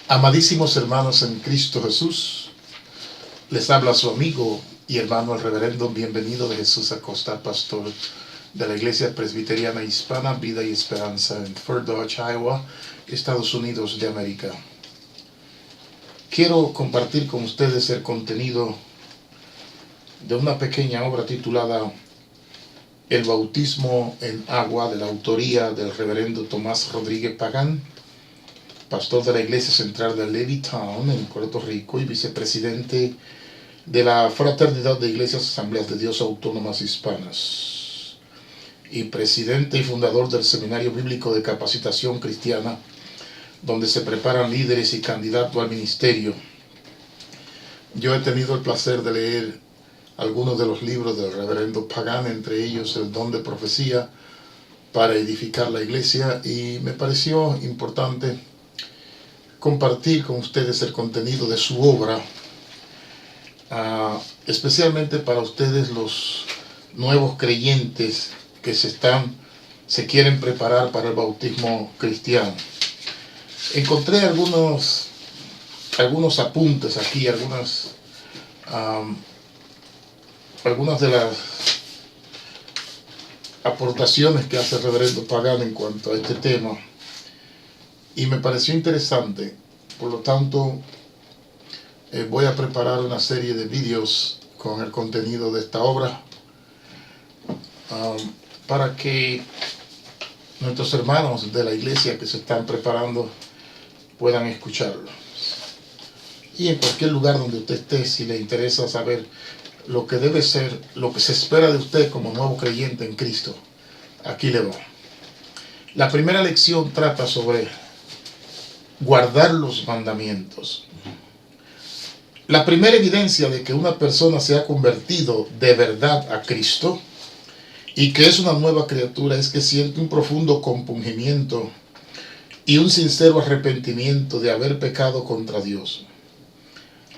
Amadísimos hermanos en Cristo Jesús, les habla su amigo y hermano el reverendo bienvenido de Jesús Acosta, pastor de la Iglesia Presbiteriana Hispana Vida y Esperanza en Fort Dodge, Iowa, Estados Unidos de América. Quiero compartir con ustedes el contenido de una pequeña obra titulada El bautismo en agua, de la autoría del reverendo Tomás Rodríguez Pagán, pastor de la Iglesia Central de Levittown en Puerto Rico y vicepresidente de la Fraternidad de Iglesias Asambleas de Dios Autónomas Hispanas y presidente y fundador del Seminario Bíblico de Capacitación Cristiana, donde se preparan líderes y candidatos al ministerio. Yo he tenido el placer de leer algunos de los libros del reverendo Pagán, entre ellos El don de profecía para edificar la iglesia, y me pareció importante compartir con ustedes el contenido de su obra, especialmente para ustedes los nuevos creyentes que se quieren preparar para el bautismo cristiano. Encontré algunos apuntes aquí, algunas de las aportaciones que hace el reverendo Pagán en cuanto a este tema, y me pareció interesante. Por lo tanto, voy a preparar una serie de vídeos con el contenido de esta obra para que nuestros hermanos de la iglesia que se están preparando puedan escucharlo. Y en cualquier lugar donde usted esté, si le interesa saber lo que debe ser, lo que se espera de usted como nuevo creyente en Cristo, aquí le va. La primera lección trata sobre guardar los mandamientos. La primera evidencia de que una persona se ha convertido de verdad a Cristo y que es una nueva criatura es que siente un profundo compungimiento y un sincero arrepentimiento de haber pecado contra Dios.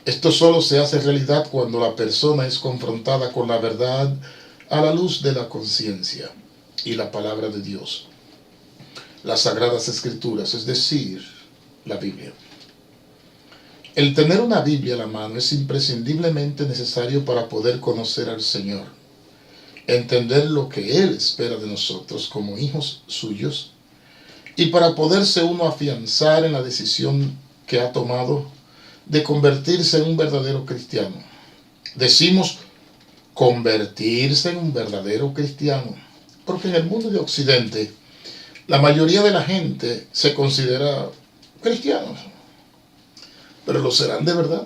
Esto solo se hace realidad cuando la persona es confrontada con la verdad a la luz de la conciencia y la palabra de Dios, las Sagradas Escrituras, es decir, la Biblia. El tener una Biblia a la mano es imprescindiblemente necesario para poder conocer al Señor, entender lo que Él espera de nosotros como hijos suyos, y para poderse uno afianzar en la decisión que ha tomado de convertirse en un verdadero cristiano. Decimos convertirse en un verdadero cristiano, porque en el mundo de Occidente la mayoría de la gente se considera cristianos, pero ¿lo serán de verdad?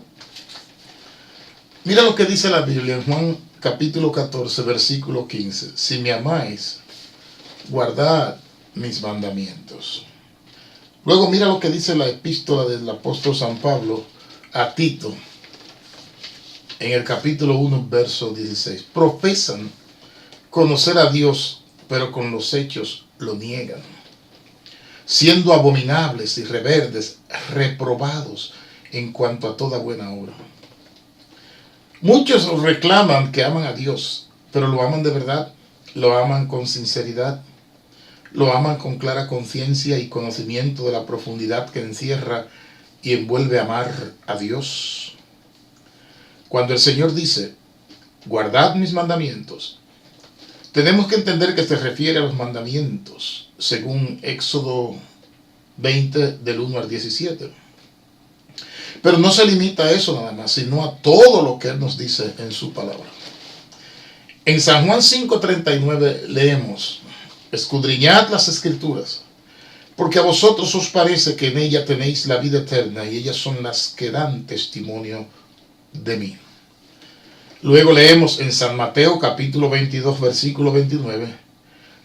Mira lo que dice la Biblia en Juan capítulo 14, versículo 15. Si me amáis, guardad mis mandamientos. Luego mira lo que dice la epístola del apóstol San Pablo a Tito, en el capítulo 1, verso 16. Profesan conocer a Dios, pero con los hechos lo niegan, siendo abominables y reverdes, reprobados en cuanto a toda buena obra. Muchos reclaman que aman a Dios, pero lo aman de verdad, lo aman con sinceridad, lo aman con clara conciencia y conocimiento de la profundidad que encierra y envuelve amar a Dios. Cuando el Señor dice, guardad mis mandamientos, tenemos que entender que se refiere a los mandamientos, según Éxodo 20, del 1 al 17. Pero no se limita a eso nada más, sino a todo lo que Él nos dice en su palabra. En San Juan 5:39 leemos, escudriñad las Escrituras, porque a vosotros os parece que en ella tenéis la vida eterna, y ellas son las que dan testimonio de mí. Luego leemos en San Mateo capítulo 22, versículo 29,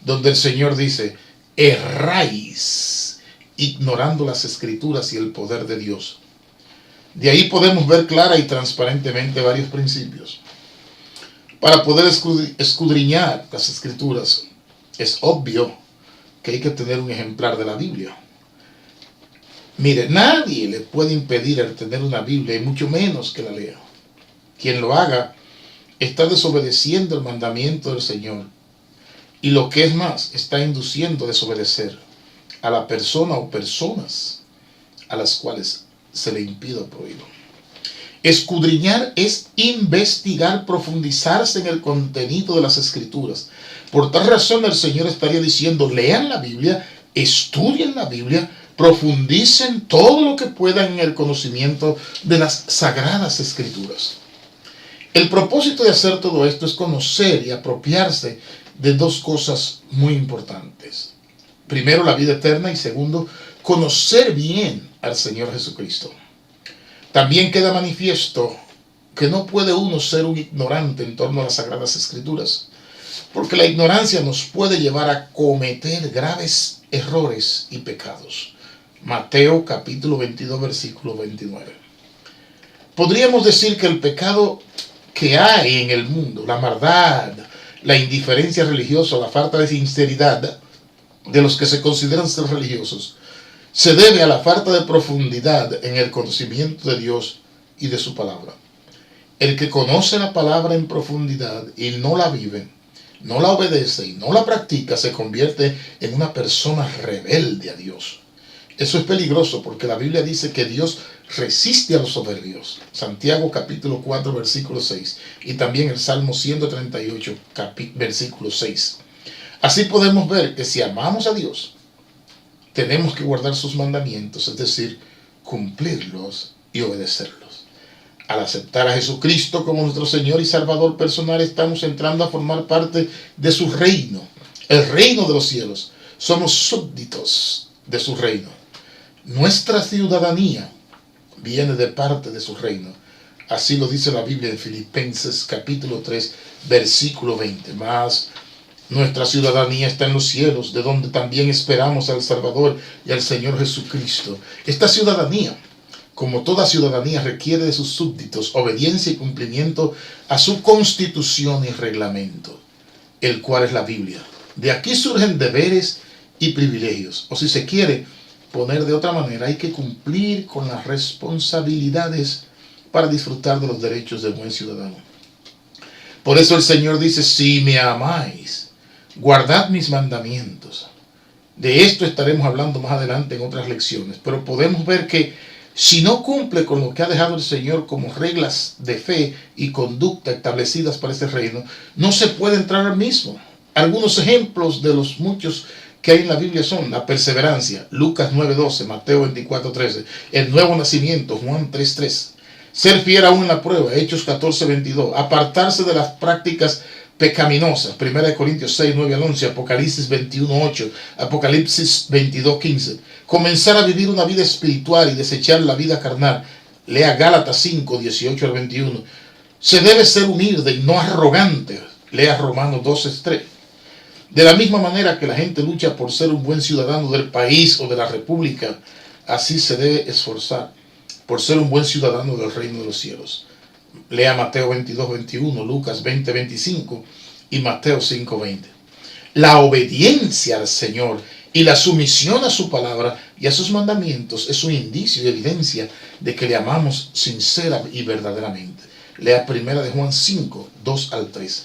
donde el Señor dice, erráis ignorando las Escrituras y el poder de Dios. De ahí podemos ver clara y transparentemente varios principios. Para poder escudriñar las Escrituras, es obvio que hay que tener un ejemplar de la Biblia. Mire, nadie le puede impedir el tener una Biblia, y mucho menos que la lea. Quien lo haga está desobedeciendo el mandamiento del Señor, y lo que es más, está induciendo a desobedecer a la persona o personas a las cuales se le impida o prohíba. Escudriñar es investigar, profundizarse en el contenido de las Escrituras. Por tal razón el Señor estaría diciendo, lean la Biblia, estudien la Biblia, profundicen todo lo que puedan en el conocimiento de las Sagradas Escrituras. El propósito de hacer todo esto es conocer y apropiarse de dos cosas muy importantes. Primero, la vida eterna, y segundo, conocer bien al Señor Jesucristo. También queda manifiesto que no puede uno ser un ignorante en torno a las Sagradas Escrituras, porque la ignorancia nos puede llevar a cometer graves errores y pecados. Mateo capítulo 22, versículo 29. Podríamos decir que el pecado que hay en el mundo, la maldad, la indiferencia religiosa, la falta de sinceridad de los que se consideran ser religiosos, se debe a la falta de profundidad en el conocimiento de Dios y de su palabra. El que conoce la palabra en profundidad y no la vive, no la obedece y no la practica, se convierte en una persona rebelde a Dios. Eso es peligroso porque la Biblia dice que Dios resiste a los soberbios. Santiago capítulo 4 versículo 6 y también el Salmo 138 versículo 6. Así podemos ver que si amamos a Dios, tenemos que guardar sus mandamientos, es decir, cumplirlos y obedecerlos. Al aceptar a Jesucristo como nuestro Señor y Salvador personal, estamos entrando a formar parte de su reino, el reino de los cielos. Somos súbditos de su reino. Nuestra ciudadanía viene de parte de su reino. Así lo dice la Biblia en Filipenses capítulo 3, versículo 20. Más nuestra ciudadanía está en los cielos, de donde también esperamos al Salvador y al Señor Jesucristo. Esta ciudadanía, como toda ciudadanía, requiere de sus súbditos obediencia y cumplimiento a su constitución y reglamento, el cual es la Biblia. De aquí surgen deberes y privilegios, o si se quiere poner de otra manera, hay que cumplir con las responsabilidades para disfrutar de los derechos del buen ciudadano. Por eso el Señor dice, si me amáis, guardad mis mandamientos. De esto estaremos hablando más adelante en otras lecciones, pero podemos ver que si no cumple con lo que ha dejado el Señor como reglas de fe y conducta establecidas para ese reino, no se puede entrar al mismo. Algunos ejemplos de los muchos que hay en la Biblia son la perseverancia, Lucas 9:12, Mateo 24:13, el nuevo nacimiento, Juan 3:3, ser fiel aún en la prueba, Hechos 14:22, apartarse de las prácticas pecaminosas, 1 Corintios 6:9-11, Apocalipsis 21:8, Apocalipsis 22:15, comenzar a vivir una vida espiritual y desechar la vida carnal, lea Gálatas 5:18-21, se debe ser humilde y no arrogante, lea Romanos 12:3. De la misma manera que la gente lucha por ser un buen ciudadano del país o de la república, así se debe esforzar por ser un buen ciudadano del reino de los cielos. Lea Mateo 22:21, Lucas 20:25 y Mateo 5:20. La obediencia al Señor y la sumisión a su palabra y a sus mandamientos es un indicio y evidencia de que le amamos sincera y verdaderamente. Lea 1 de Juan 5:2-3.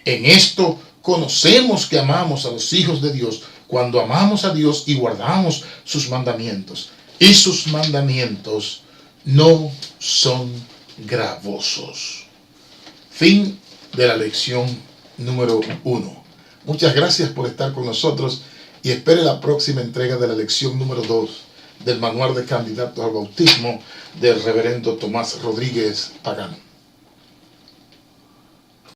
En esto conocemos que amamos a los hijos de Dios cuando amamos a Dios y guardamos sus mandamientos. Y sus mandamientos no son gravosos. Fin de la lección número 1. Muchas gracias por estar con nosotros y espere la próxima entrega de la lección número 2 del Manual de Candidatos al Bautismo del Reverendo Tomás Rodríguez Pagano.